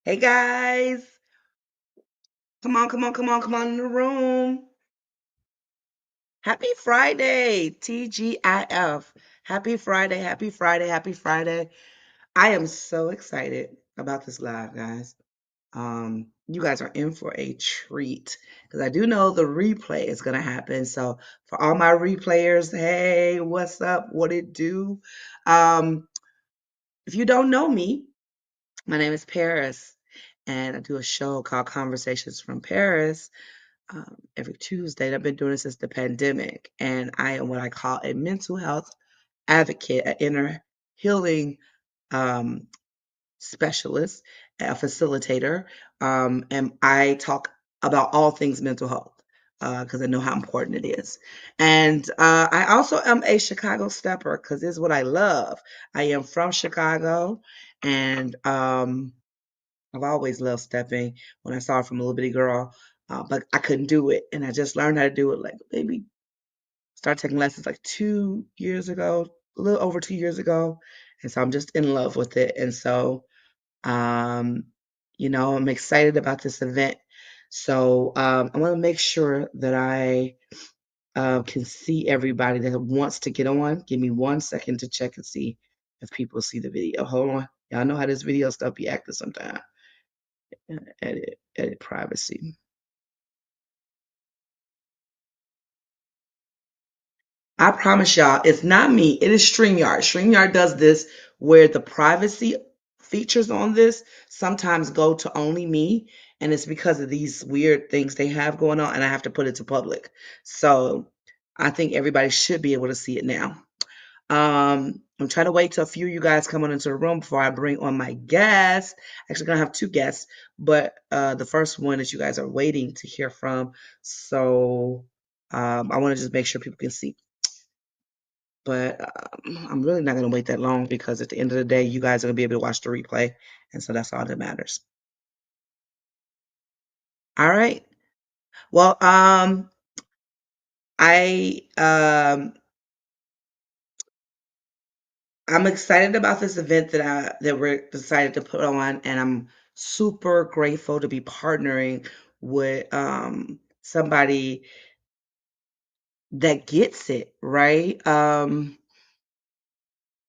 Hey guys, come on, come on, come on, come on in the room. Happy Friday, TGIF. Happy Friday, happy Friday, happy Friday. I am so excited about this live, guys. You guys are in for a treat because I do know the replay is gonna happen. So for all my replayers, hey, what's up? What it do? Um, if you don't know me, my name is Paris, and I do a show called Conversations from Paris every Tuesday. And I've been doing it since the pandemic, and I am what I call a mental health advocate, an inner healing um, specialist, a facilitator, and I talk about all things mental health because I know how important it is. And I also am a Chicago stepper because this is what I love. I am from Chicago, and I've always loved stepping when I saw it from a little bitty girl, but I couldn't do it. And I just learned how to do it like maybe started taking lessons like 2 years ago, a little over 2 years ago. And so I'm just in love with it. And so, um, I'm excited about this event. So I want to make sure that I can see everybody that wants to get on. Give me 1 second to check and see if people see the video. Hold on. Y'all know how this video stuff be acting sometimes. Edit privacy. I promise y'all, it's not me. It is StreamYard. StreamYard does this where the privacy features on this sometimes go to only me, and it's because of these weird things they have going on, and I have to put it to public. So I think everybody should be able to see it now. I'm trying to wait till a few of you guys come on into the room before I bring on my guest. Actually, gonna have two guests, but the first one that you guys are waiting to hear from. So I want to just make sure people can see. But I'm really not gonna wait that long because at the end of the day, you guys are gonna be able to watch the replay, and so that's all that matters. All right. Well, I I'm excited about this event that we're decided to put on, and I'm super grateful to be partnering with somebody that gets it, right?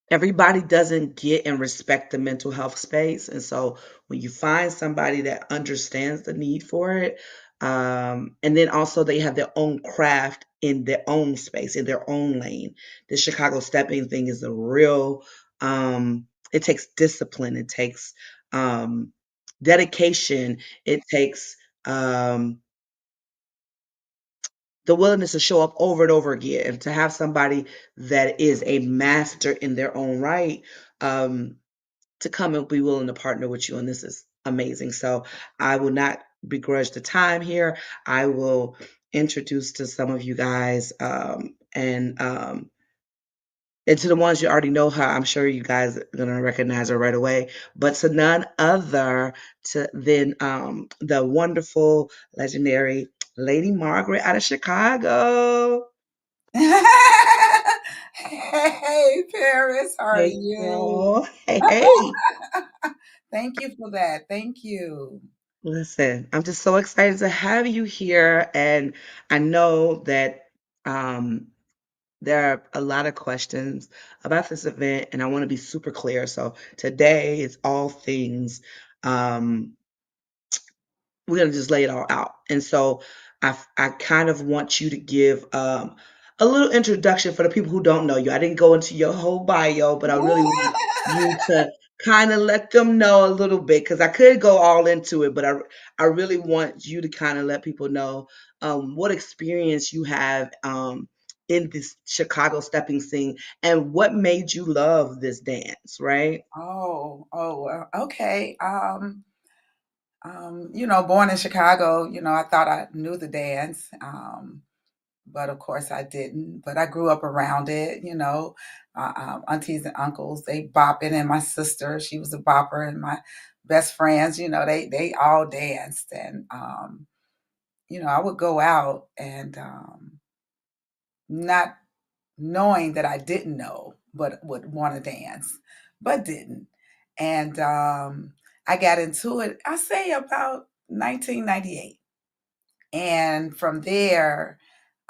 Everybody doesn't get and respect the mental health space. And so when you find somebody that understands the need for it, and then also they have their own craft in their own space, in their own lane. The Chicago stepping thing is a real, it takes discipline, it takes dedication, it takes the willingness to show up over and over again and to have somebody that is a master in their own right. Um, to come and be willing to partner with you. And this is amazing. So I will not begrudge the time here. I will introduce to some of you guys and to the ones you already know her. I'm sure you guys are gonna recognize her right away. But to none other to than the wonderful, legendary Lady Margaret out of Chicago. Hey, Paris, how are Hey you? girl. Hey, hey. Thank you for that. Thank you. Listen, I'm just so excited to have you here, and I know that um, there are a lot of questions about this event, and I want to be super clear. So today is all things um, we're gonna just lay it all out. And so I kind of want you to give a little introduction for the people who don't know you. I didn't go into your whole bio, but I really want you to kind of let them know a little bit because I could go all into it, but I really want you to kind of let people know what experience you have in this Chicago stepping scene and what made you love this dance, right? Well, okay. Born in Chicago, I thought I knew the dance. But of course I didn't. But I grew up around it, aunties and uncles, they bopping, and my sister, she was a bopper, and my best friends, they all danced. And, I would go out and not knowing that I didn't know, but would want to dance, but didn't. And I got into it, I say about 1998. And from there,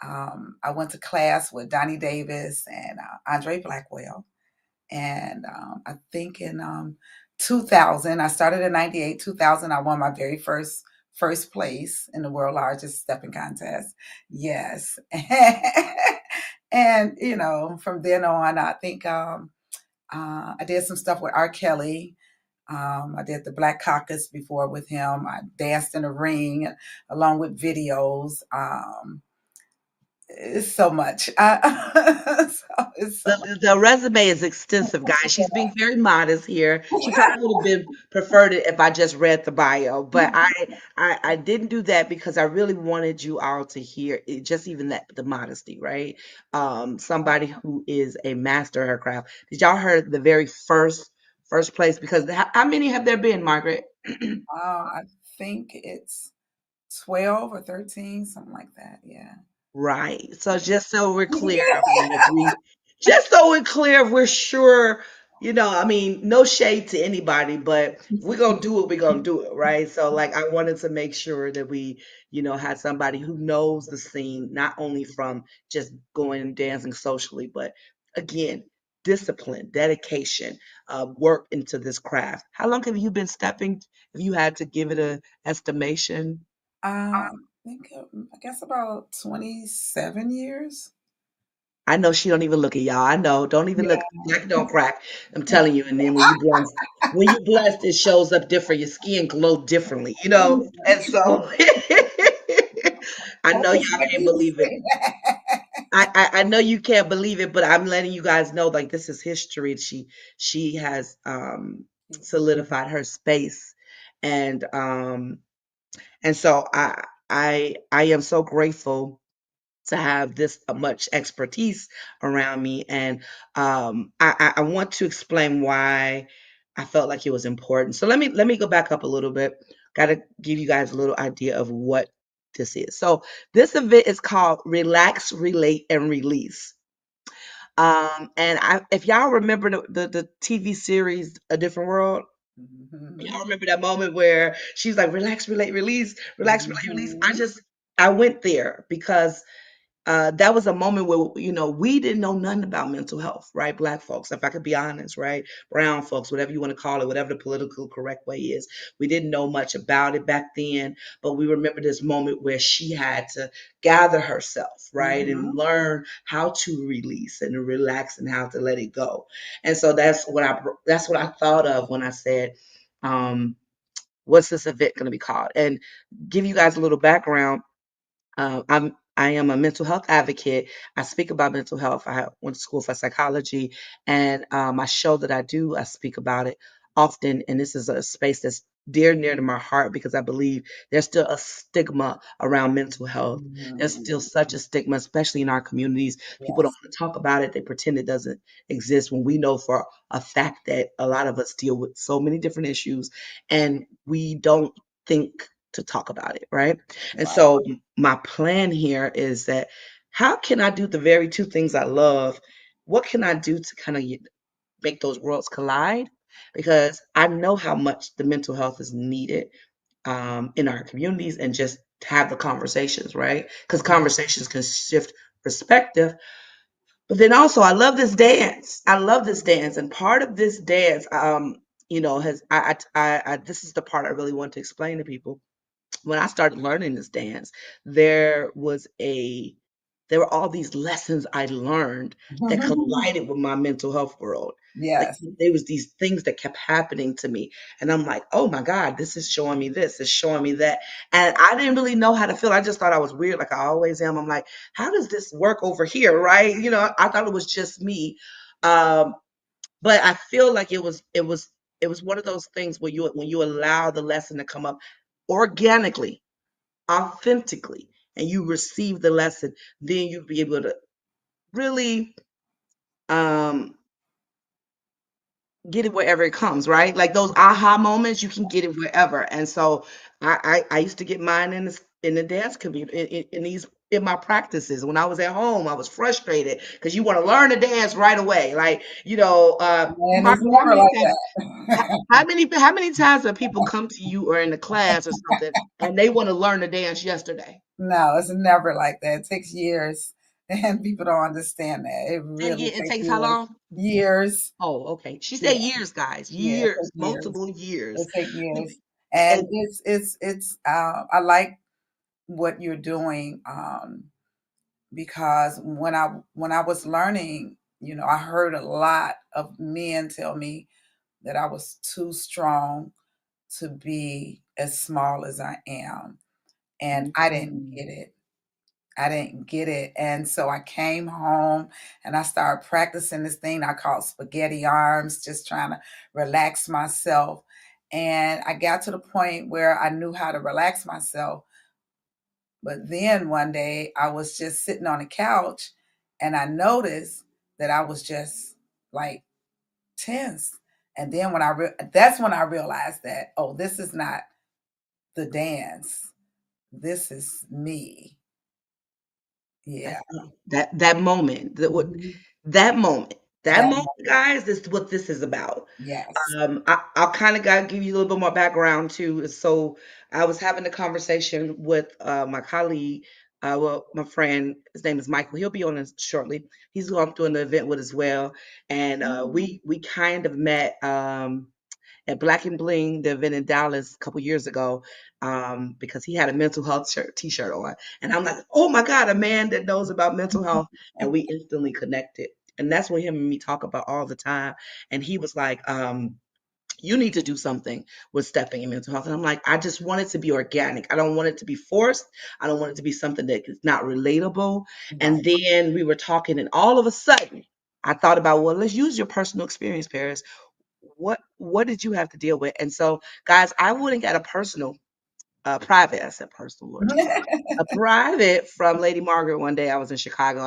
I went to class with Donnie Davis and Andre Blackwell. And I think in 2000, I started in 98, 2000, I won my very first place in the world largest stepping contest. Yes. And, from then on, I think I did some stuff with R. Kelly. I did the Black Caucus before with him. I danced in the ring along with videos. It's so much. It's so much. The resume is extensive, guys. She's being very modest here. She probably would have been preferred it if I just read the bio, but I didn't do that because I really wanted you all to hear it, just even that the modesty, right? Somebody who is a master of her craft. Did y'all heard the very first place? Because how many have there been, Margaret? I think it's 12 or 13, something like that. Yeah. Right. So just so we're clear, everyone, if we just so we're clear, if we're sure, I mean, no shade to anybody, but if we're gonna do it, we're gonna do it, right? So like I wanted to make sure that we, had somebody who knows the scene, not only from just going and dancing socially, but again, discipline, dedication, work into this craft. How long have you been stepping? If you had to give it a estimation? I think, I guess about 27 years. I know she don't even look at y'all. I know. Don't even look. Black don't crack. I'm telling you. And then when you blessed, it shows up different. Your skin glow differently, you know. And so I I know y'all respect can't you to believe it. say that. I know you can't believe it, but I'm letting you guys know like this is history. She has solidified her space, and so I am so grateful to have this much expertise around me. And I want to explain why I felt like it was important. So let me go back up a little bit. Got to give you guys a little idea of what this is. So this event is called Relax, Relate, and Release. And if y'all remember the TV series A Different World, y'all Mhm. remember that moment where she's like, relax, relate, release, relax, relate, release. Mhm. I went there because that was a moment where we didn't know nothing about mental health, right? Black folks, if I could be honest, right? Brown folks, whatever you want to call it, whatever the political correct way is, we didn't know much about it back then. But we remember this moment where she had to gather herself, right, and Mhm. learn how to release and to relax and how to let it go. And so that's what I thought of when I said, um, "What's this event going to be called?" And give you guys a little background. I am a mental health advocate. I speak about mental health. I went to school for psychology, and my show that I do, I speak about it often. And this is a space that's dear near to my heart because I believe there's still a stigma around mental health. There's Mhm. still such a stigma, especially in our communities. People don't Yes. want to talk about it. They pretend it doesn't exist when we know for a fact that a lot of us deal with so many different issues, and we don't think to talk about it, right? And Right. so my plan here is that how can I do the very two things I love? What can I do to kind of make those worlds collide? Because I know how much the mental health is needed in our communities and just to have the conversations, right? Because Mhm. conversations can shift perspective. But then also, I love this dance. I love this dance, and part of this dance, has this is the part I really want to explain to people when I started learning this dance, there was a there were all these lessons I learned that collided with my mental health world. Like Yes. there was these things that kept happening to me. And I'm like, oh my God, this is showing me this, it's showing me that. And I didn't really know how to feel. I just thought I was weird, like I always am. I'm like, how does this work over here? Right. I thought it was just me. Um, but I feel like it was one of those things where when you allow the lesson to come up organically, authentically, and you receive the lesson, then you'll be able to really um get it wherever it comes, right? Like those aha moments, you can get it wherever. And so I used to get mine in the dance community in these in my practices. When I was at home, I was frustrated because you want to learn to dance right away. Like, And it's Margaret, how never many like times that. how many times have people come to you or in the class or something and they want to learn to dance yesterday? No, it's never like that. It takes years, and people don't understand that. It And really it takes takes how years. long? Years. Oh, okay. She said Yeah, years, guys. yeah, it Years, takes years. multiple years. It takes years. And And it's I like what you're doing, because when I was learning, I heard a lot of men tell me that I was too strong to be as small as I am. And I didn't mm, get it. I didn't get it. And so I came home and I started practicing this thing I call spaghetti arms, just trying to relax myself. And I got to the point where I knew how to relax myself. But then one day I was just sitting on the couch and I noticed that I was just like tense. And then that's when I realized that, oh, this is not the dance. This is me. Yeah. that's that moment. Mhm. That moment. That That moment, guys, is what this is about. Yes. I'll kind of gotta give you a little bit more background too. So I was having a conversation with my colleague, well, my friend. His name is Michael. He'll be on us shortly. He's going doing the event with as well, and we kind of met. At Black and Bling, the event in Dallas a couple years ago, because he had a mental health T-shirt on, and I'm like, oh my God, a man that knows about mental health, and we instantly connected, and that's what him and me talk about all the time. And he was like, you need to do something with stepping in mental health. And I'm like, I just want it to be organic. I don't want it to be forced. I don't want it to be something that is not relatable. And Right. then we were talking, and all of a sudden, I thought about, well, let's use your personal experience, Paris. What did you have to deal with? And so, guys, I wouldn't get a personal, private. I said personal, Lord Jesus, a private from Lady Margaret. One day I was in Chicago.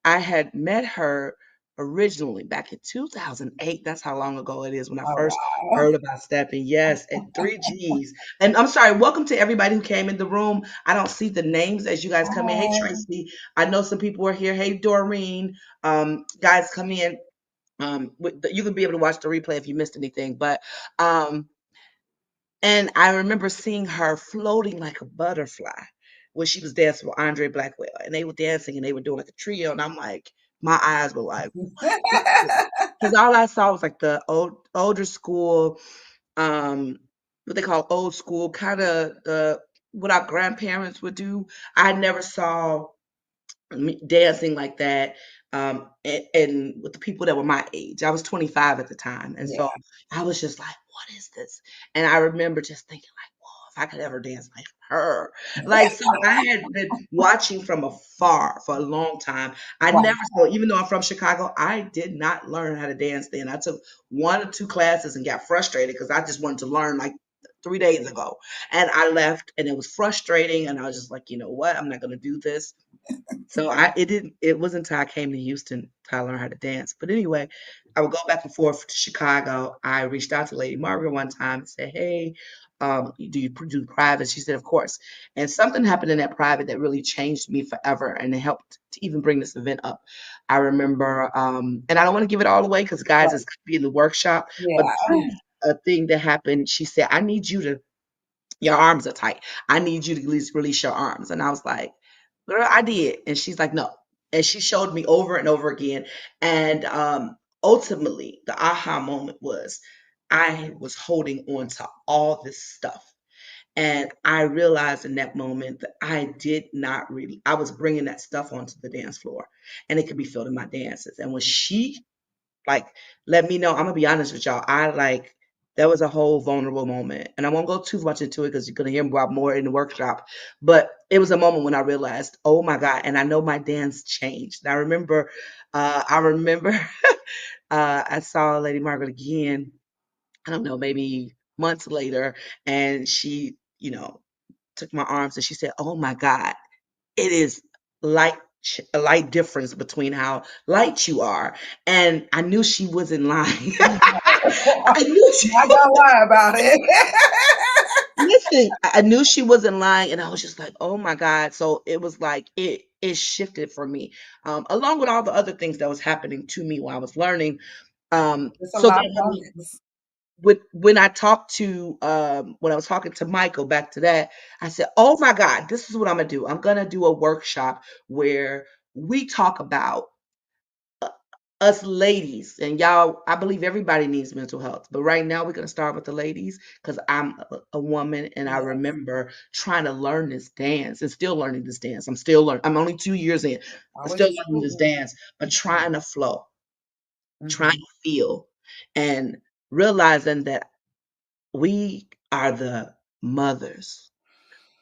I had met her originally back in 2008. That's how long ago it is when I Oh, first wow. heard about stepping. Yes, at 3Gs. And I'm sorry, welcome to everybody who came in the room. I don't see the names as you guys come in. Hey, Hi. Tracy. I know some people are here. Hey, Doreen. Guys, come in. You can be able to watch the replay if you missed anything. But um, and I remember seeing her floating like a butterfly when she was dancing with Andre Blackwell, and they were dancing and they were doing like a trio, and I'm like, my eyes were like, because all I saw was like the older school, what they call old school, kind of the what our grandparents would do. I never saw me dancing like that, and with the people that were my age. I was 25 at the time, and Yeah. so I was just like, "What is this?" And I remember just thinking like, "Whoa, if I could ever dance like her." Like, so I had been watching from afar for a long time. I Right. never saw, even though I'm from Chicago, I did not learn how to dance then. I took one or two classes and got frustrated because I just wanted to learn like 3 days ago. And I left and it was frustrating. And I was just like, you know what? I'm not going to do this. So it wasn't until I came to Houston till I learned how to dance. But anyway, I would go back and forth to Chicago. I reached out to Lady Margaret one time and said, "Hey, do you do private?" She said, "Of course." And something happened in that private that really changed me forever, and it helped to even bring this event up. I remember, and I don't want to give it all away because guys, Right. it's gonna be in the workshop. But Yeah. this is a thing that happened. She said, "I need you to your arms are tight. I need you to release your arms." And I was like, "Girl, I did." And she's like, "No." And she showed me over and over again. And ultimately, the aha moment was I was holding on to all this stuff. And I realized in that moment that I did not really, I was bringing that stuff onto the dance floor and it could be felt in my dances. And when she like, let me know. I'm gonna be honest with y'all. I like that was a whole vulnerable moment, and I won't go too much into it because you're gonna hear about more in the workshop. But it was a moment when I realized, oh my God, and I know my dance changed. And I remember, I saw Lady Margaret again. I don't know, maybe months later, and she, took my arms and she said, "Oh my God, it is light a light difference between how light you are." And I knew she wasn't lying. I knew Not gonna lie about it. I knew she wasn't lying, and I was just like, "Oh my god!" So it was like it shifted for me, along with all the other things that was happening to me while I was learning. It's a So lot of then moments. when I talked to when I was talking to Michael, back to that, I said, "Oh my God, this is what I'm gonna do. I'm gonna do a workshop where we talk about us ladies, and y'all. I believe everybody needs mental health, but right now we're gonna start with the ladies because I'm a woman, and I Yes, remember trying to learn this dance and still learning this dance. I'm still learning. I'm only 2 years in, but always still a learning this student. dance, but trying to flow, trying Hmm. to feel, and realizing that we are the mothers.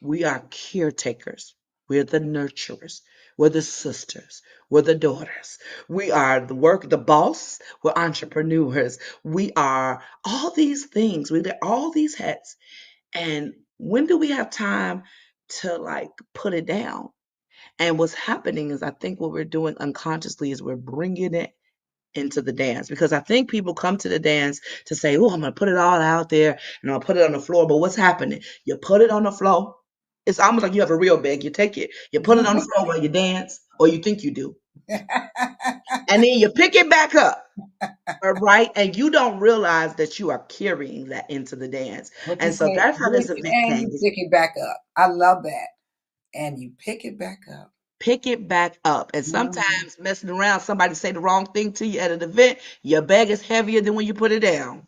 We are caretakers. We're the nurturers. We're the sisters. We're the daughters. We are the boss. We're entrepreneurs. We are all these things. We wear all these hats. And when do we have time to like put it down? And what's happening is I think what we're doing unconsciously is we're bringing it into the dance, because I think people come to the dance to say, "Oh, I'm gonna put it all out there and I'll put it on the floor." But what's happening? You put it on the floor. It's almost like you have a real bag. You take it, you put it on the floor while you dance, or you think you do, and then you pick it back up. All right, and you don't realize that you are carrying that into the dance, What you and so say, that's how do this it event and came. you pick it back up. I love that. And you pick it back up. Pick it back up, and Mhm. sometimes messing around, somebody say the wrong thing to you at an event, your bag is heavier than when you put it down.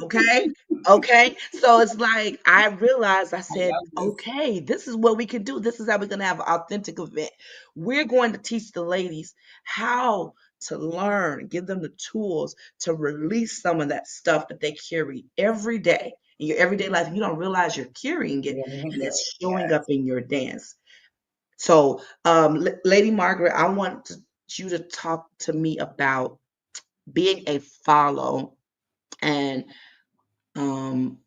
Okay. Okay. So it's like I realized, I I said, love this. okay, this is what we can do. This is how we're going to have an authentic event. We're going to teach the ladies how to learn, give them the tools to release some of that stuff that they carry every day in your everyday life. You don't realize you're carrying it, Yeah, let me and hear it's it. showing Yes. up in your dance. So, Lady Margaret, I want you to talk to me about being a follow, and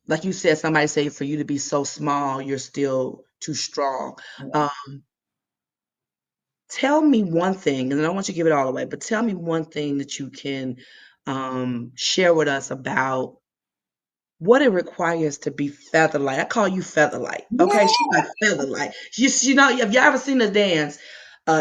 like you said, somebody say for you to be so small, you're still too strong. Yeah. Um, tell me one thing, and I don't want you to give it all away, but tell me one thing that you can share with us about what it requires to be featherlight. I call you featherlight. Okay, Yeah. she's like featherlight. You know, have you ever seen her dance?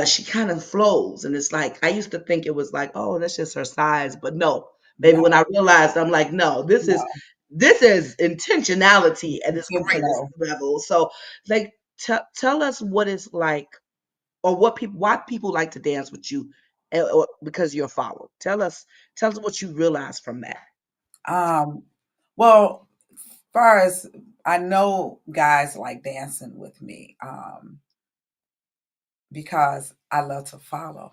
She kind of flows, and it's like I used to think it was like, oh, that's just her size, but no, baby. No, When I realized, I'm like, no, no. this is intentionality at its greatest Intentional. level. So, like, tell us what it's like, or why people like to dance with you, or because you're a follower. Tell us what you realize from that. Um, well, far as I know guys like dancing with me, because I love to follow.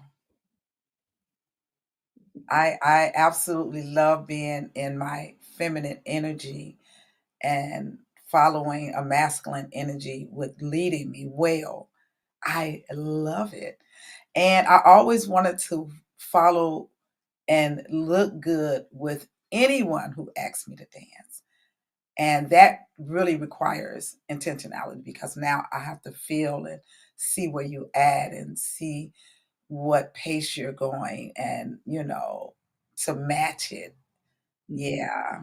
I absolutely love being in my feminine energy and following a masculine energy with leading me well. I love it. And I always wanted to follow and look good with anyone who asks me to dance. And that really requires intentionality because now I have to feel and see where you at and see what pace you're going and, to match it. Mhm. Yeah.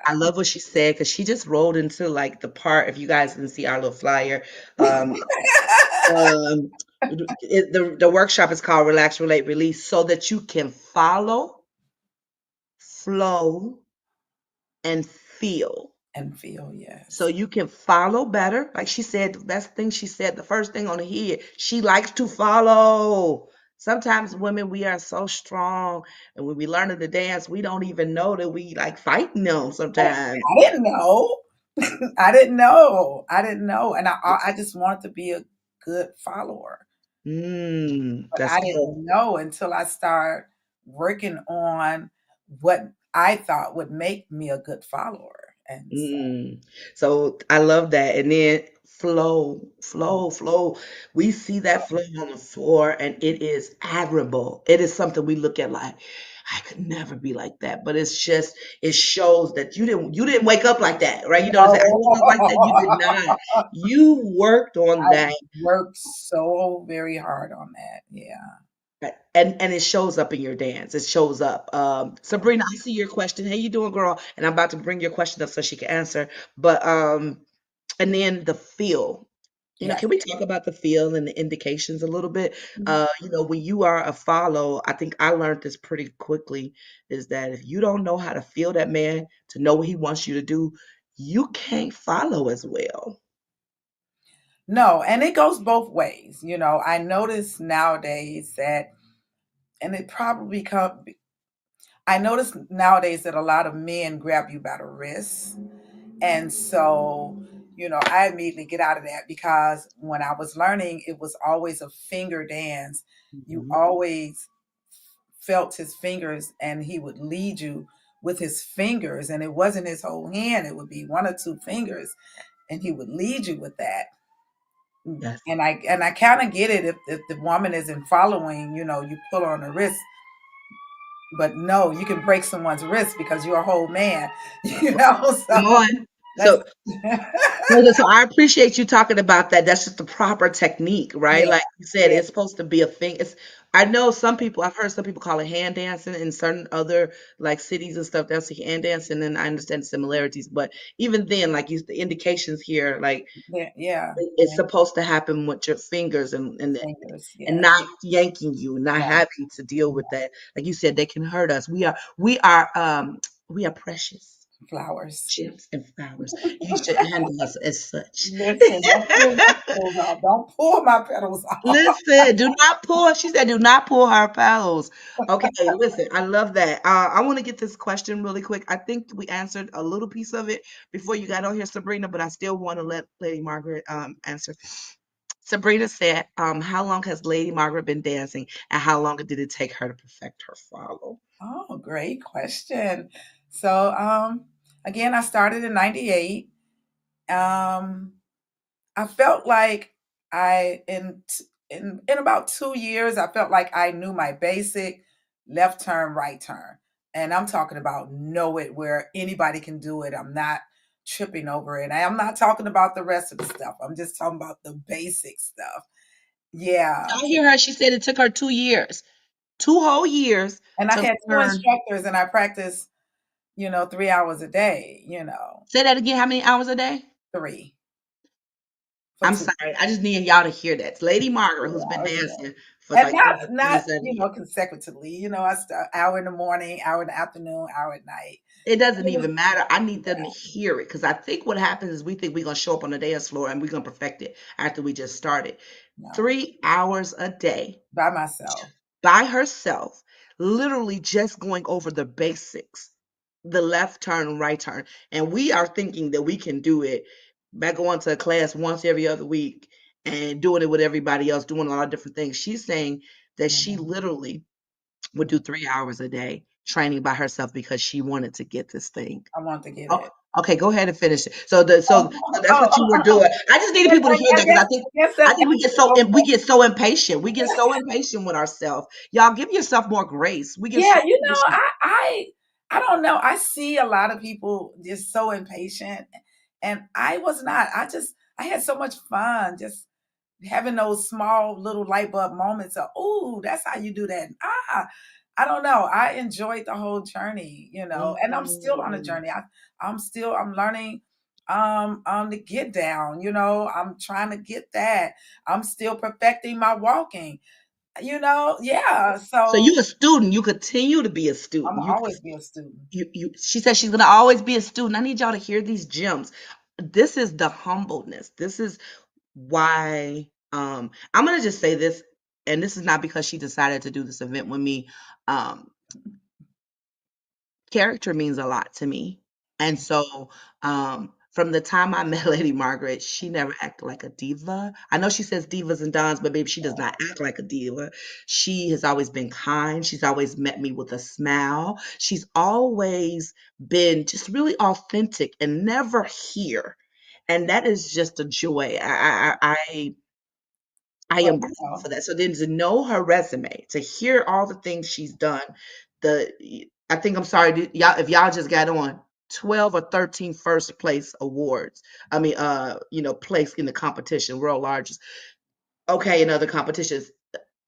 I Yeah. love what she said because she just rolled into like the part. If you guys didn't see our little flyer, um, the workshop is called Relax, Relate, Release, so that you can follow, flow, and feel. And feel, So yes. you can follow better. Like she said, the best thing she said, the first thing on the head, she likes to follow. Sometimes women, we are so strong, and when we learn to dance, we don't even know that we like fighting them sometimes. I didn't know. I didn't know. I didn't know. And I just wanted to be a good follower. But That's I good. didn't know until I started working on what I thought would make me a good follower. And so, Mm. So I love that. And then flow, flow, flow. We see that flow on the floor, and it is admirable. It is something we look at like, I could never be like that. But it's just, it shows that you didn't wake up like that, right? You know, they say, I no, woke up like that. You did not. You worked on I that. worked so very hard on that. Yeah. And it shows up in your dance. It shows up. Sabrina, I see your question. Hey, you doing, girl? And I'm about to bring your question up so she can answer. But and then the feel. Yes. Can we talk about the feel and the indications a little bit? When you are a follow, I think I learned this pretty quickly, is that if you don't know how to feel that man to know what he wants you to do, you can't follow as well. No, and it goes both ways. I notice nowadays that, and it probably come. I notice nowadays that a lot of men grab you by the wrist, and so I immediately get out of that because when I was learning, it was always a finger dance. You Mhm. always felt his fingers, and he would lead you with his fingers, and it wasn't his whole hand; it would be one or two fingers, and he would lead you with that. Yes. And I kind of get it if the woman isn't following, you pull on the wrist, but no, you can break someone's wrist because you're a whole man, Come so on. that's So so I appreciate you talking about that. That's just the proper technique, right? yeah, Like you said, yeah, it's supposed to be a thing. I know some people, I've heard some people call it hand dancing in certain other like cities and stuff. That's hand dancing, and I understand the similarities. But even then, like the indications here, like yeah, yeah, it's supposed to happen with your fingers fingers, and yes, not yanking you, not no, having to deal no, with that. Like you said, they can hurt us. We are precious flowers. gems and flowers. You should handle us as such. Listen, don't pull my petals off. Don't pull my petals off. Listen, do not pull. She said, do not pull her petals. Okay, listen, I love that. I want to get this question really quick. I think we answered a little piece of it before you got on here, Sabrina, but I still want to let Lady Margaret answer. Sabrina said, how long has Lady Margaret been dancing, and how long did it take her to perfect her follow? Oh, great question. So, again, I started in '98. Um, I felt like I in about 2 years, I felt like I knew my basic left turn, right turn, and I'm talking about know it where anybody can do it. I'm not tripping over it. I'm not talking about the rest of the stuff. I'm just talking about the basic stuff. Yeah, I hear her. She said it took her 2 years, 2 whole years and I to had two learn. instructors, and I practiced, 3 hours a day. Say that again. How many hours a day? Three for I'm 2. sorry. I just need y'all to hear that. It's Lady Margaret, who's been Yeah, dancing for and like not 27 years. consecutively. I start hour in the morning, hour in the afternoon, hour at night. It doesn't It was even matter. I need them to yeah, hear it because I think what happens is we think we're going to show up on the dance floor and we're going to perfect it after we just started. no, 3 hours a day by myself. by herself, literally just going over the basics, the left turn, right turn. And we are thinking that we can do it by going to a class once every other week and doing it with everybody else, doing a lot of different things. She's saying that she Mhm. literally would do 3 hours a day training by herself because she wanted to get this thing. I want to get Oh, it. okay, go ahead and finish it. So that's what you were Oh, doing. I just needed people to hear that because I think I guess I that's think we get so impatient. We get so impatient with ourselves. Y'all give yourself more grace. We get so yeah. impatient. I don't know. I see a lot of people just so impatient, and I was not. I had so much fun just having those small little light bulb moments of, oh, that's how you do that. I don't know. I enjoyed the whole journey, and I'm still on a Mhm. journey. I'm learning to get down, I'm trying to get that. I'm still perfecting my walking, yeah. So So you a student. You continue to be a I'm student. always be a student. She said she's gonna always be a student. I need y'all to hear these gems. This is the humbleness. This is why I'm gonna just say this, and this is not because she decided to do this event with me. Um, Character means a lot to me. And so, from the time I met Lady Margaret, she never acted like a diva. I know she says divas and dons, but baby, she does not act like a diva. She has always been kind. She's always met me with a smile. She's always been just really authentic and never here. And that is just a joy. I Well, am grateful for that. So then to know her resume, to hear all the things she's done, I think I'm sorry, y'all, if y'all just got on 12 or 13 first place awards. I mean, place in the competition, world largest. Okay, in other competitions.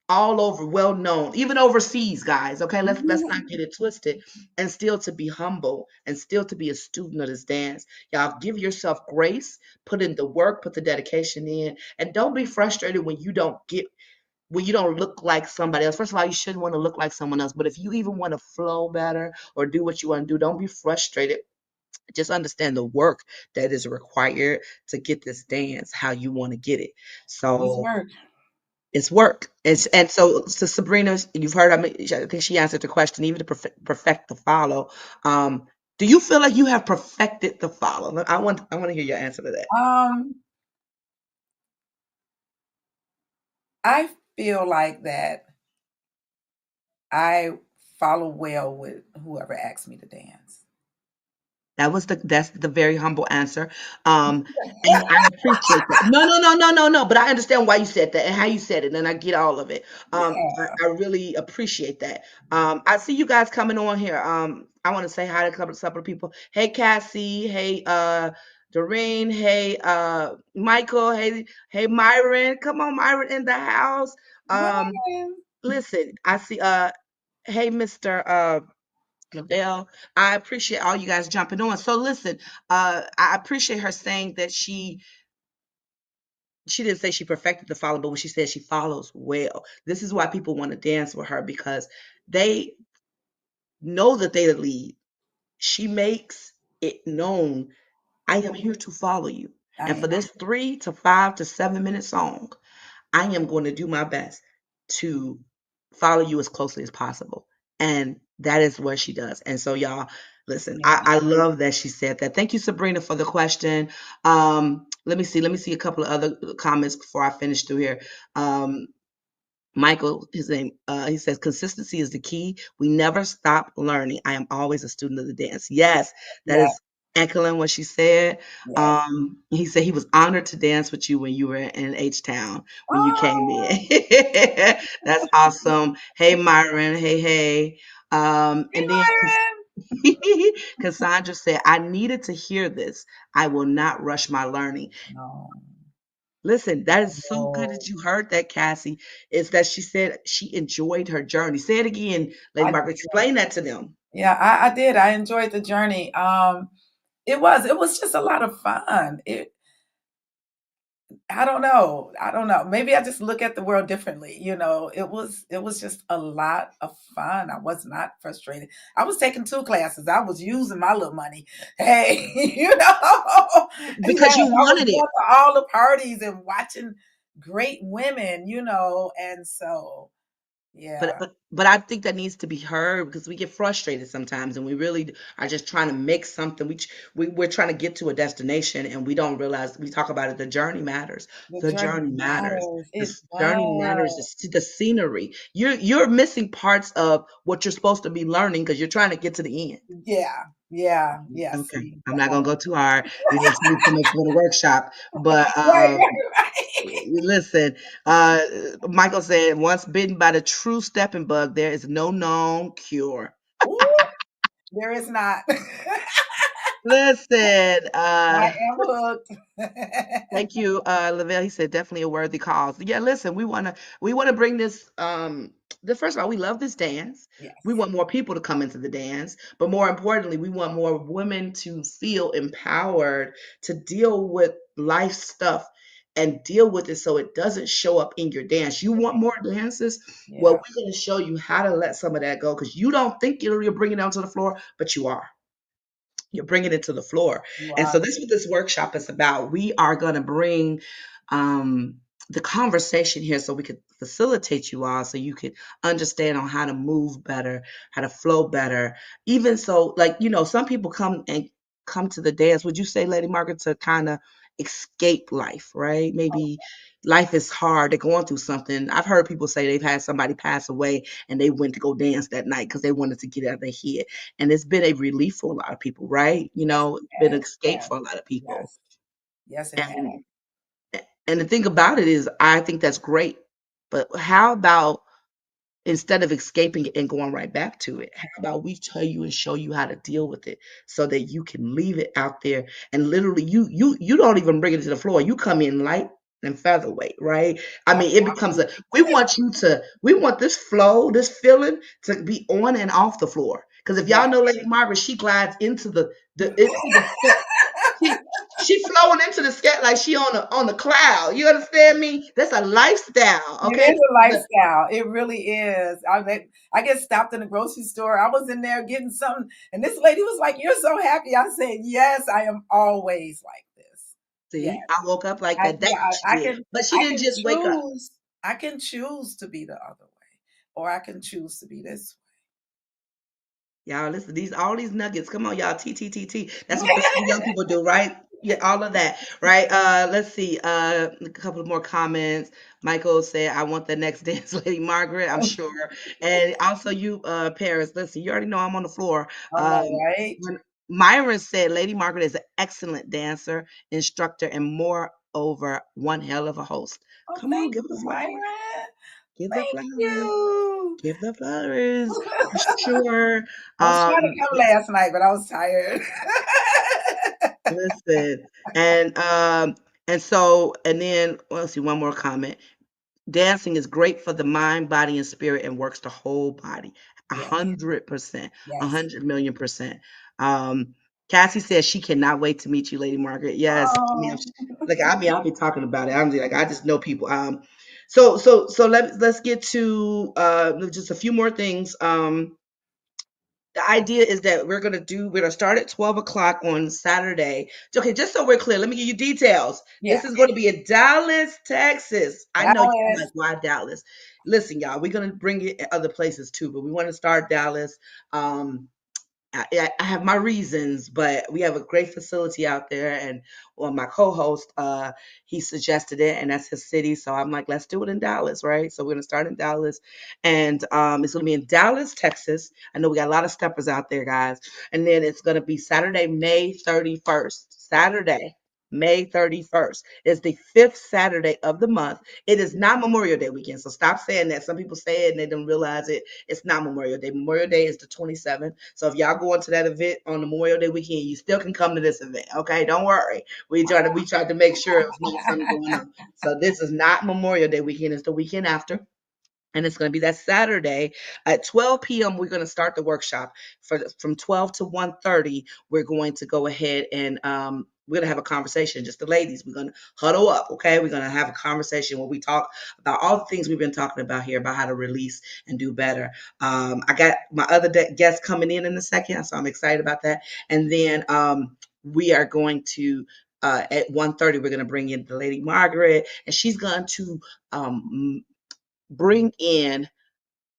all over, well known, even overseas, guys. Okay, let's not get it twisted, and still to be humble and still to be a student of this dance. Y'all give yourself grace, put in the work, put the dedication in, and don't be frustrated when you don't look like somebody else. First of all, you shouldn't want to look like someone else, but if you even want to flow better or do what you want to do, don't be frustrated. Just understand the work that is required to get this dance how you want to get it. It's So work. it's work. And so to Sabrina, you've heard, I mean, I think she answered the question, even to perfect the follow. Do you feel like you have perfected the follow? I want to hear your answer to that. Um, I feel like that I follow well with whoever asks me to dance. That's the very humble answer. Um, and I appreciate that. No, no, no, no, no, no. But I understand why you said that and how you said it, and I get all of it. Yeah, I really appreciate that. I see you guys coming on here. I want to say hi to a couple of people. Hey, Cassie. Hey, Doreen. Hey, Michael. Hey, Myron. Come on, Myron in the house. Um, man. listen, I see. Hey, Mister. Lavelle, I appreciate all you guys jumping on. So listen, I appreciate her saying that she didn't say she perfected the follow, but when she said she follows well. This is why people want to dance with her because they know that they the lead. She makes it known, I am here to follow you. I And for am. this 3 to 5 to 7 minute song, I am going to do my best to follow you as closely as possible. And that is what she does. And so, y'all, listen, Yeah, I love that she said that. Thank you, Sabrina, for the question. Let me see. Let me see a couple of other comments before I finish through here. Michael, his name, he says, consistency is the key. We never stop learning. I am always a student of the dance. Yes, that yeah, is echoing what she said. yes. He said he was honored to dance with you when you were in H Town when you came Oh, in. That's awesome. Hey, Myron. Hey, hey. hey, And then Myron. Cassandra said, I needed to hear this. I will not rush my learning. No, Listen, that is so good no, that you heard that, Cassie. Is that she said she enjoyed her journey. Say it again, Lady I Margaret. Explain that to them. yeah, I did. I enjoyed the journey. It was just a lot of fun. I don't know. Maybe I just look at the world differently. It was just a lot of fun. I was not frustrated. I was taking two classes. I was using my little money. Hey, yeah, Because you I was wanted it. going to all the parties and watching great women, and so But yeah, but but I think that needs to be heard because we get frustrated sometimes and we really are just trying to make something. We're trying to get to a destination and we don't realize we talk about it. The journey matters. the The journey journey matters. matters. The It journey matters. does. The scenery. You're missing parts of what you're supposed to be learning because you're trying to get to the end. Yeah, yeah, yeah. Okay, See, I'm not gonna go too hard. We need to come into the workshop, but right, right, right. listen, uh, Michael said, once bitten by the true stepping bug, there is no known cure. Ooh, there is not. Listen, I am hooked. thank you, Lavelle. He said definitely a worthy cause. Yeah, listen, we wanna bring this. The first of all, we love this dance. We Yes, want more people to come into the dance, but more importantly, we want more women to feel empowered to deal with life stuff and deal with it so it doesn't show up in your dance. You want more dances? Well, yeah, we're going to show you how to let some of that go because you don't think you're bringing it down to the floor, but you are. You're bringing it to the floor. you And so are. this is what this workshop is about. We are going to bring um, the conversation here so we could facilitate you all so you could understand on how to move better, how to flow better. Even so, like, some people come to the dance. Would you say, Lady Margaret, to kind of escape life, right? Maybe life is hard. They're going through something. I've heard people say they've had somebody pass away and they went to go dance that night because they wanted to get out of their head, and it's been a relief for a lot of people, right? Yes, It's been it an has. escape Yes, for a lot of people. yes, yes, it has. And the thing about it is I think that's great. But how about instead of escaping it and going right back to it, how about we tell you and show you how to deal with it so that you can leave it out there and literally you don't even bring it to the floor. You come in light and featherweight, right? I I, mean, it I becomes believe a we want this flow, this feeling to be on and off the floor. Because if y'all that. know Lady Margaret, she glides into the step. She she flowing into the sky like she on the cloud. You understand me? That's a lifestyle, It okay? is a lifestyle. It really is. I get stopped in the grocery store. I was in there getting something, and this lady was like, "You're so happy." I said, "Yes, I am always like this." Yes, See, I woke up like that. That's what she I did. can But she I didn't can just wake up. choose. I can choose to be the other way, or I can choose to be this Y'all listen, these all these nuggets. Come on, y'all. T T T T. way. That's what the young people do, right? Yeah, all of that, right? Let's see. A couple of more comments. Michael said, "I want the next dance, Lady Margaret." I'm sure, and also you, Paris. Listen, you already know I'm on the floor. I know, right? When Myron said, "Lady Margaret is an excellent dancer, instructor, and moreover, one hell of a host." Oh, Come on, thank give you, the flowers. Myron. Give the Thank flowers. you. Give the flowers for sure. I was trying to come last night, but I was tired. Listen, and so, and then well, let's see, one more comment. Dancing is great for the mind, body, and spirit, and works the whole body. A Yes, 100%, a yes. 100 million%. Um, Cassie says she cannot wait to meet you, Lady Margaret. Yes, I mean, Oh, I'll be talking about it. I'm just like, I just know people. So let's get to just a few more things. The idea is that we're gonna start at 12 o'clock on Saturday. Okay, just so we're clear, let me give you details. yeah. This is going to be in Dallas, Texas. I know you're Dallas. like, why Dallas? Listen, y'all, we're gonna bring it at other places too, but we want to start Dallas. Um, I have my reasons, but we have a great facility out there. And well, my co-host, he suggested it, and that's his city. So I'm like, let's do it in Dallas, right? So we're gonna start in Dallas, and it's gonna be in Dallas, Texas. I know we got a lot of steppers out there, guys. And then it's gonna be Saturday, May 31st. Saturday. May 31st is the fifth Saturday of the month. It is not Memorial Day weekend, so stop saying that. Some people say it and they don't realize it. It's not Memorial Day. Memorial Day is the 27th. So if y'all going to that event on Memorial Day weekend, you still can come to this event. Okay, don't worry. We tried to make sure it was no something going on. So this is not Memorial Day weekend. It's the weekend after, and it's going to be that Saturday at 12 p.m. We're going to start the workshop from 12 to 1:30. We're going to go ahead and we're going to have a conversation, just the ladies. We're going to huddle up, okay? We're going to have a conversation where we talk about all the things we've been talking about here, about how to release and do better. I got my other guests coming in a second, so I'm excited about that. And then we are going to at 1:30, we're going to bring in the Lady Margaret, and she's going to bring in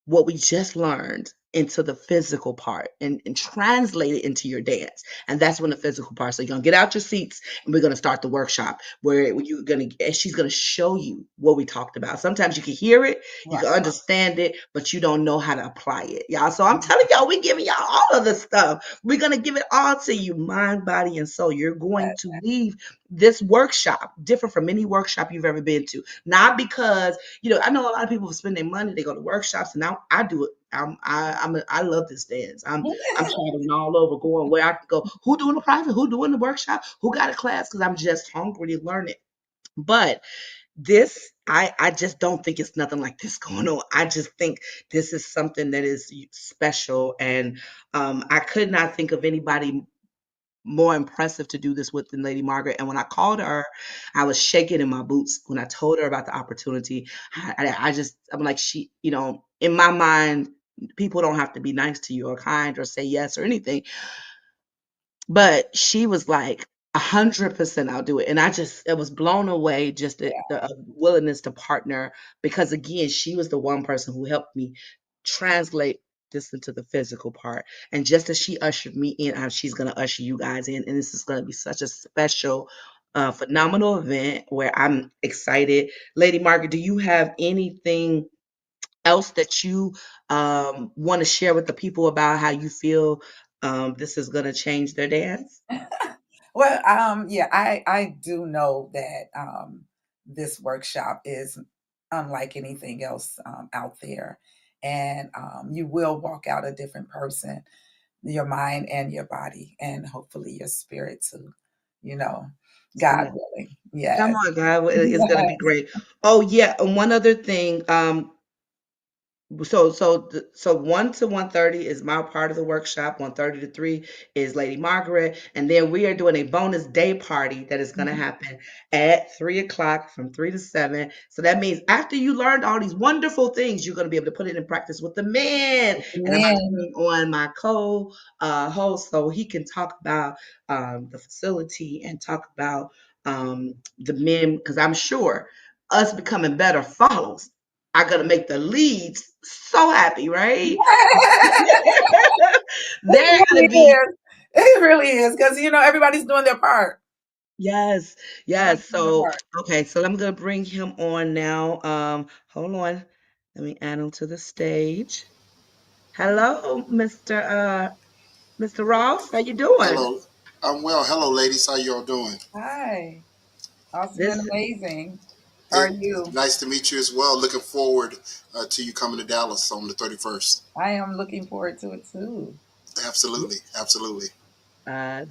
what we just learned into the physical part and translate it into your dance. And that's when the physical part. So you're gonna get out your seats and we're gonna start the workshop where you're gonna and she's gonna show you what we talked about. Sometimes you can hear it, you can Right. understand it, but you don't know how to apply it. Y'all. So I'm telling y'all, we're giving y'all all of the stuff. We're gonna give it all to you, mind, body, and soul. You're going to leave this workshop different from any workshop you've ever been to. Not because I know a lot of people spend their money, they go to workshops, and now I do it. I love this dance. I'm traveling all over, going where I can go. Who doing the private? Who doing the workshop? Who got a class? Because I'm just hungry to learn it. But this, I just don't think it's nothing like this going on. I just think this is something that is special, and I could not think of anybody more impressive to do this with than Lady Margaret. And when I called her, I was shaking in my boots when I told her about the opportunity. I'm like, in my mind, people don't have to be nice to you or kind or say yes or anything. But she was like, 100% I'll do it. And it was blown away just the willingness to partner because, again, she was the one person who helped me translate this into the physical part. And just as she ushered me in, she's going to usher you guys in. And this is going to be such a special, phenomenal event where I'm excited. Lady Margaret, do you have anything else that you want to share with the people about how you feel this is going to change their dance? Well, yeah, I do know that this workshop is unlike anything else out there, and you will walk out a different person, your mind and your body, and hopefully your spirit too. You know, God Yeah. willing. Come Yes. on, God, it's gonna be great. Oh yeah, and one other thing, so 1 to 1:30 is my part of the workshop. 1:30 to 3 is Lady Margaret, and then we are doing a bonus day party that is going to Mhm. happen at 3 o'clock from 3 to 7. So that means after you learned all these wonderful things, you're going to be able to put it in practice with the men. And I'm about to Men. bring on my co-host so he can talk about the facility and talk about the men, because I'm sure us becoming better follows are gonna make the leads so happy, right? It They're really gonna be is. It really is because everybody's doing their part. yes, Everybody's yes. doing their So part. okay, so I'm gonna bring him on now. Hold on. Let me add him to the stage. Hello, Mr. Ross. How you doing? Hello. I'm well. Hello, ladies. How y'all doing? Hi. Awesome and This amazing. How are It, you? nice to meet you as well. Looking forward to you coming to Dallas on the 31st. I am looking forward to it too. Absolutely. Absolutely.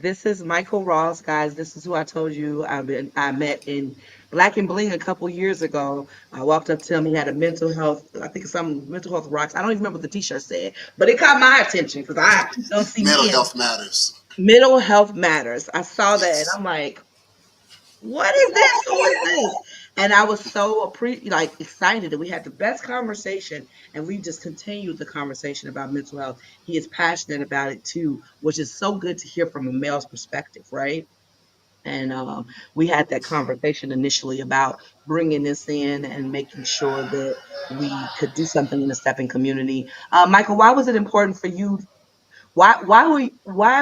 this is Michael Ross, guys. This is who I told you I met in Black and Bling a couple years ago. I walked up to him. He had a mental health, I think some mental health rocks. I don't even remember what the T-shirt said, but it caught my attention because I don't see Mental men. health matters. Mental health matters. I saw that and Yes. I'm like, what is this? Who is this? And I was so like excited that we had the best conversation, and we just continued the conversation about mental health. He is passionate about it too, which is so good to hear from a male's perspective, right? And we had that conversation initially about bringing this in and making sure that we could do something in the stepping community. Michael, why was it important for you? Why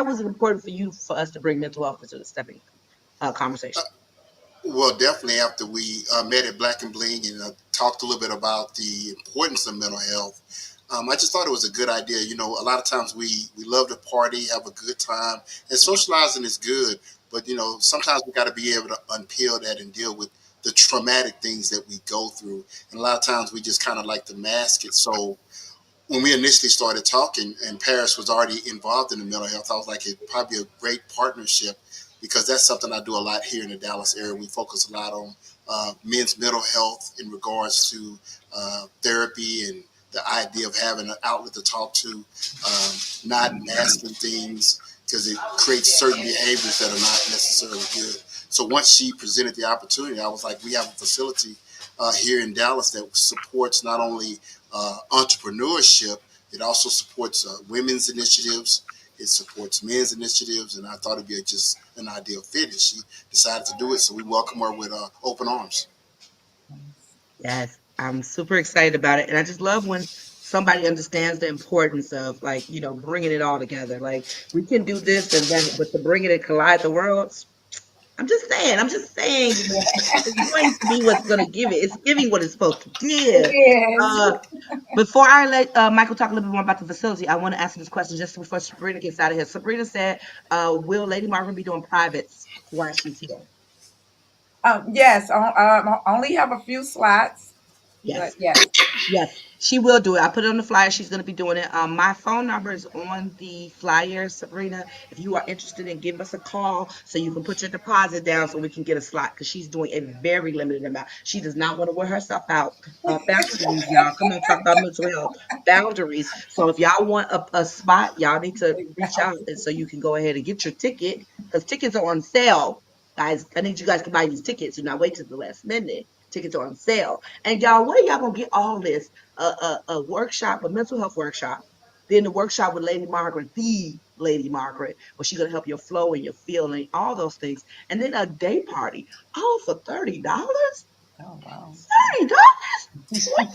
was it important for you for us to bring mental health into the stepping conversation? Well, definitely after we met at Black and Bling and talked a little bit about the importance of mental health, I just thought it was a good idea. You know, a lot of times we love to party, have a good time, and socializing is good. But you know, sometimes we got to be able to unpeel that and deal with the traumatic things that we go through. And a lot of times we just kind of like to mask it. So when we initially started talking and Paris was already involved in the mental health, I was like, it'd probably be a great partnership because that's something I do a lot here in the Dallas area. We focus a lot on men's mental health in regards to therapy and the idea of having an outlet to talk to, not masking things because it creates certain behaviors that are not necessarily good. So once she presented the opportunity, I was like, we have a facility here in Dallas that supports not only entrepreneurship. It also supports women's initiatives. It supports men's initiatives, and I thought it'd be just an ideal fit. And she decided to do it, so we welcome her with open arms. Nice. Yes, I'm super excited about it, and I just love when somebody understands the importance of like bringing it all together. Like we can do this and then, but to bring it and collide the worlds. I'm just saying. I'm just saying. It's going to be what's going to give it. It's giving what it's supposed to It give. is. Uh, Before I let Michael talk a little bit more about the facility, I want to answer this question just before Sabrina gets out of here. Sabrina said, "Will Lady Margaret be doing privates while she's here?" Yes, I only have a few slots, but Yes. yes. Yes, she will do it. I put it on the flyer. She's going to be doing it. My phone number is on the flyer, Sabrina. If you are interested in give us a call so you can put your deposit down so we can get a slot because she's doing a very limited amount. She does not want to wear herself out. Boundaries, y'all. Come on, talk about mental health. Boundaries. So if y'all want a spot, y'all need to reach out and so you can go ahead and get your ticket because tickets are on sale. Guys, I need you guys to buy these tickets. Do not wait till the last minute. Tickets are on sale. And y'all, where y'all gonna get all this? A workshop, a mental health workshop. Then the workshop with Lady Margaret, the Lady Margaret, where she's gonna help your flow and your feeling, all those things. And then a day party, all for $30. Oh wow. $30? What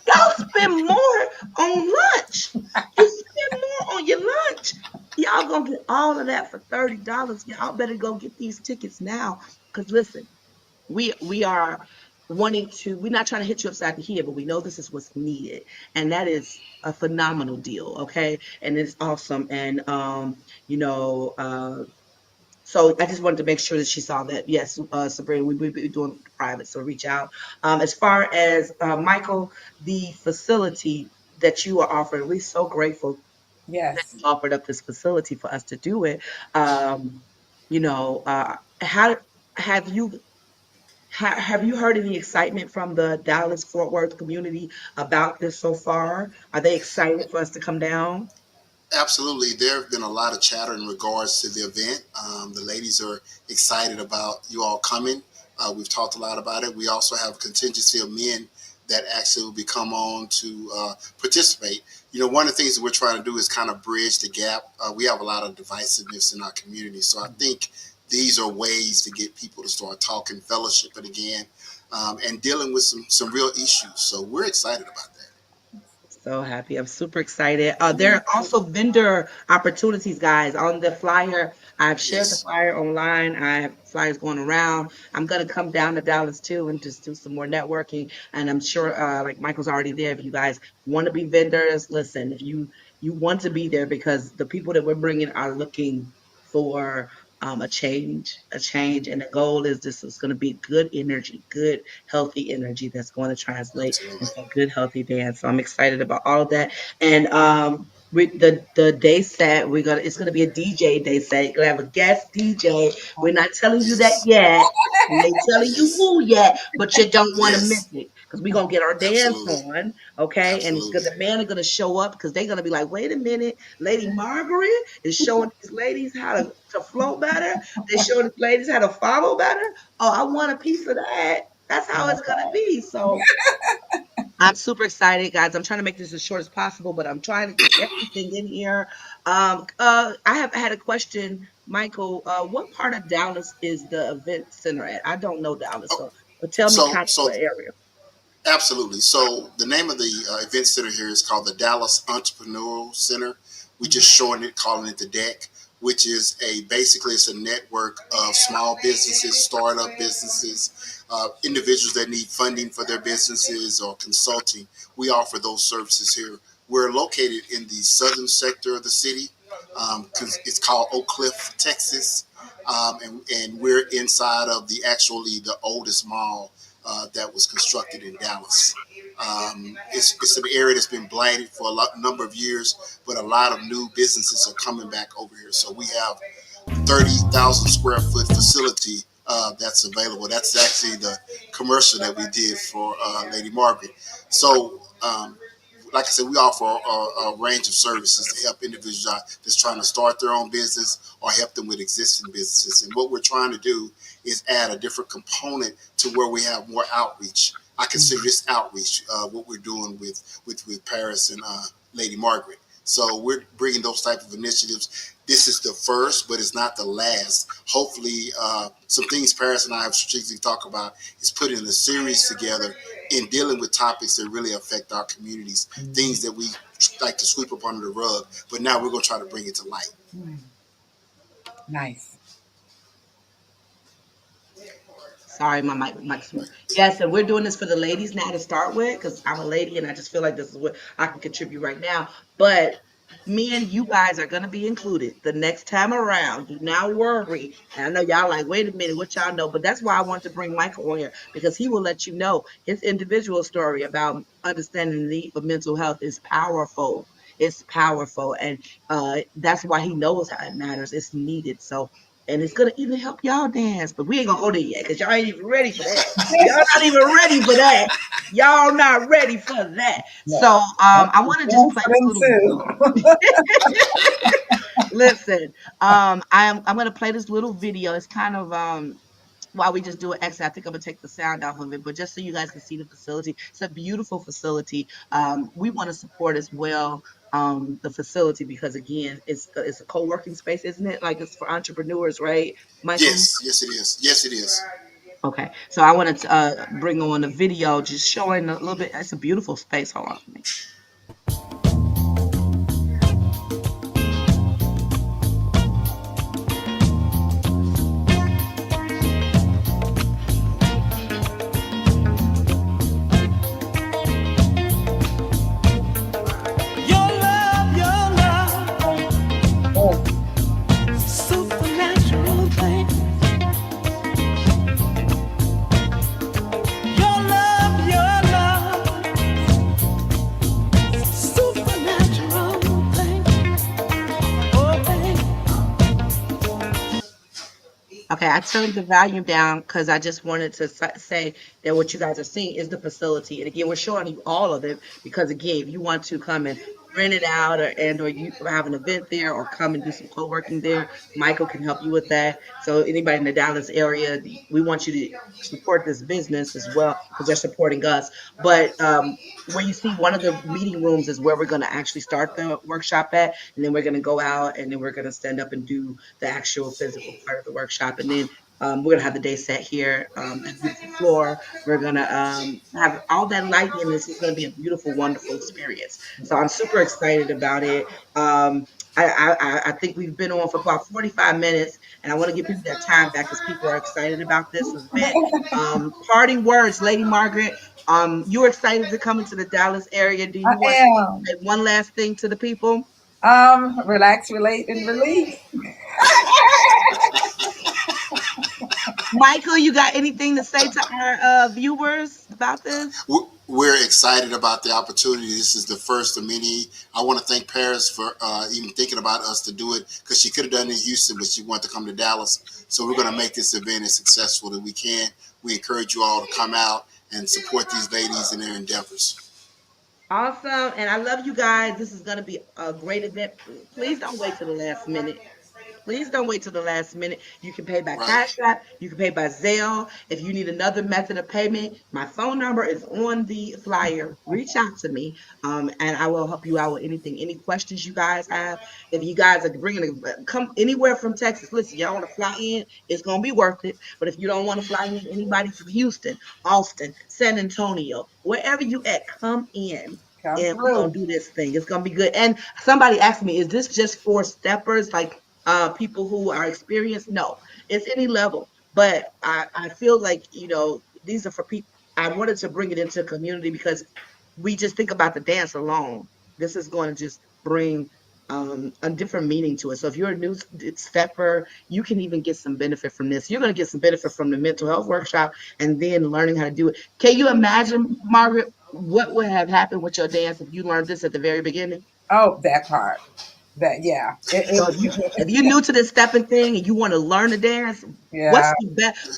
y'all spend more on lunch? You spend more on your lunch. Y'all gonna get all of that for $30. Y'all better go get these tickets now. Cause listen, we are wanting to we're not trying to hit you upside the head, but we know this is what's needed, and that is a phenomenal deal. Okay, and it's awesome. And so I just wanted to make sure that she saw that. Yes, Sabrina, we will be doing private, so reach out. As far as Michael, the facility that you are offering, we're so grateful that Yes. you offered up this facility for us to do it. um, how have you? Have you heard any excitement from the Dallas Fort Worth community about this so far? Are they excited for us to come down? Absolutely. There have been a lot of chatter in regards to the event. The ladies are excited about you all coming. We've talked a lot about it. We also have a contingency of men that actually will be come on to participate. You know, one of the things that we're trying to do is kind of bridge the gap. We have a lot of divisiveness in our community. So I think these are ways to get people to start talking, fellowshipping again, and dealing with some real issues. So we're excited about that. So happy. I'm super excited. There are also vendor opportunities, guys, on the flyer. I've shared the Yes, flyer online. I have flyers going around. I'm going to come down to Dallas too and just do some more networking. And I'm sure, like Michael's already there. If you guys want to be vendors, listen, if you want to be there because the people that we're bringing are looking for a change. And the goal is this is going to be good energy, good, healthy energy that's going to translate absolutely. into a good, healthy dance. So I'm excited about all of that. And with the day set, we're gonna it's gonna be a DJ day set. You're gonna have a guest DJ. We're not telling you that Yes, yet. We ain't telling you yes, who yet, but you don't want to miss yes, it because we're gonna get our dance absolutely, on, okay? And absolutely. the men are gonna show up because they're gonna be like, wait a minute, Lady Margaret is showing these ladies how to flow better. They're showing these ladies how to follow better. Oh, I want a piece of that. That's how it's gonna be. So I'm super excited, guys. I'm trying to make this as short as possible, but I'm trying to get everything in here. I have had a question, Michael. What part of Dallas is the event center at? I don't know Dallas, Oh, so but tell me so kind of so what area. absolutely. So the name of the event center here is called the Dallas Entrepreneurial Center. We just shortened it, calling it the DEC, which is a basically it's a network of small businesses, startup businesses, individuals that need funding for their businesses or consulting. We offer those services here. We're located in the southern sector of the city. It's called Oak Cliff, Texas, and we're inside of the actually the oldest mall that was constructed in Dallas. It's an area that's been blighted for number of years, but a lot of new businesses are coming back over here. So we have 30,000 square foot facility that's available. That's actually the commercial that we did for Lady Margaret. So like I said, we offer a range of services to help individuals out that's trying to start their own business or help them with existing businesses. And what we're trying to do is add a different component to where we have more outreach. I consider this outreach, what we're doing with Paris and Lady Margaret. So we're bringing those type of initiatives. This is the first, but it's not the last. Hopefully, some things Paris and I have strategically talked about is putting a series together in dealing with topics that really affect our communities, things that we like to sweep up under the rug. But now we're going to try to bring it to light. Nice. Sorry, my mic's moving. Yes, and we're doing this for the ladies now to start with because I'm a lady and I just feel like this is what I can contribute right now. But me and you guys are gonna be included the next time around. Do not worry. And I know y'all like, wait a minute, what y'all know? But that's why I wanted to bring Michael on here because he will let you know his individual story about understanding the need for mental health is powerful. It's powerful, and that's why he knows how it matters. It's needed. So and it's gonna even help y'all dance. But we ain't gonna go there yet because y'all ain't even ready for that. Y'all not even ready for that. Y'all not ready for that. Yeah. So That's I the want to just dance play for this them little. too. Listen, I'm gonna play this little video. It's kind of while we just do it. Actually, I think I'm gonna take the sound off of it, but just so you guys can see the facility, it's a beautiful facility. We want to support as well the facility because again, it's a co-working space, isn't it? Like it's for entrepreneurs, right, Michael? Yes, yes, it is. Yes, it is. Okay, so I wanted to bring on a video just showing a little bit. It's a beautiful space. Hold on for me. Your love, Oh, supernatural thing. Your love, Okay, I turned the volume down because I just wanted to say that what you guys are seeing is the facility. And again, we're showing you all of it because again, if you want to come and rent it out or you have an event there or come and do some co-working there, Michael can help you with that. So anybody in the Dallas area, we want you to support this business as well because they're supporting us. But where you see one of the meeting rooms is where we're going to actually start the workshop at, and then we're going to go out and then we're going to stand up and do the actual physical part of the workshop. And then we're gonna have the day set here, that beautiful floor. We're gonna have all that lighting, and this is gonna be a beautiful, wonderful experience. So I'm super excited about it. Um, I think we've been on for about 45 minutes, and I want to give people that time back because people are excited about this event. Parting words, Lady Margaret. You're excited to come into the Dallas area. Do I you want to am. say one last thing to the people? Relax, relate, and release. Michael, you got anything to say to our viewers about this? We're excited about the opportunity. This is the first of many. I want to thank Paris for even thinking about us to do it because she could have done it in Houston, but she wanted to come to Dallas. So we're going to make this event as successful as we can. We encourage you all to come out and support these ladies in their endeavors. Awesome. And I love you guys. This is going to be a great event. Please don't wait till the last minute. Please don't wait till the last minute. You can pay by Right. Cash App. You can pay by Zelle. If you need another method of payment, my phone number is on the flyer. Reach out to me, and I will help you out with anything. Any questions you guys have? If you guys are bringing come anywhere from Texas, listen, y'all want to fly in, it's gonna be worth it. But if you don't want to fly in, anybody from Houston, Austin, San Antonio, wherever you at, come in. Come And we're gonna through. do this thing. It's gonna be good. And somebody asked me, is this just for steppers? Like people who are experienced. No, it's any level. But I feel like, these are for people. I wanted to bring it into community because we just think about the dance alone. This is going to just bring a different meaning to it. So if you're a new stepper, you can even get some benefit from this. You're going to get some benefit from the mental health workshop and then learning how to do it. Can you imagine, Margaret, what would have happened with your dance if you learned this at the very beginning? Oh, that part. That yeah. So if you're new to this stepping thing and you want to learn to dance, Yeah.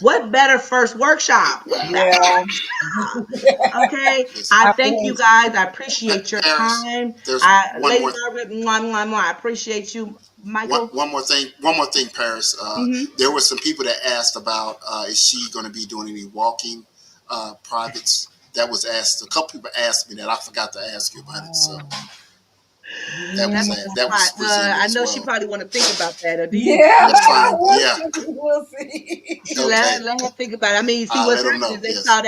what better first workshop? What better Yeah. Okay. Yes. I I thank you think. guys. I appreciate your Paris, time. there's one Lady more Margaret, mwah, mwah, mwah. I appreciate you, Michael. one more thing, Paris. Hmm. There were some people that asked about is she going to be doing any walking privates. That was asked. A couple people asked me that. I forgot to ask you about it. So Oh, you that That's was need. on the that was spot. presented I as know she well. probably want to think about that. Or do you? Yeah. That's fine. We'll Yeah. see. We'll see. Okay. Let her think about it. I mean, see I'll what's let them happening know. is they Yes. saw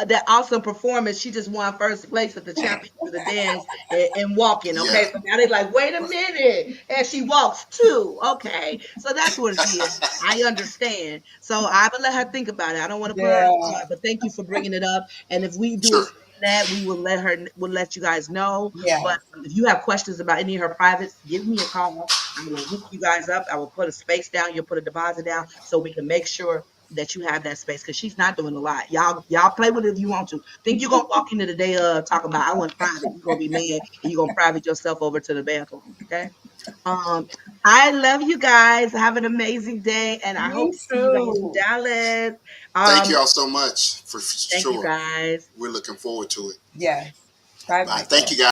that awesome performance. She just won first place at the championship of the dance and walking. Yeah. Okay, so now they're like, wait a minute, and she walks too. Okay, so that's what it is. I understand. So I will let her think about it. I don't want to put her on the Yeah. spot, but thank you for bringing it up. And if we do Sure. expand that, we'll let you guys know. But Yes. if you have questions about any of her privates, give me a call. I will hook you guys up. I will put a space down. You'll put a deposit down so we can make sure that you have that space because she's not doing a lot. Y'all play with it if you want to. Think you're gonna walk into the day talking about I want private. You're gonna be mad and you're gonna private yourself over to the bathroom. Okay. Um, I love you guys. Have an amazing day, and I hope Me to see you guys in too. Dallas. Thank you Um, all so much for thank you sure. guys. We're looking forward to it. Yes. Bye, Bye. Thank Michael. you guys.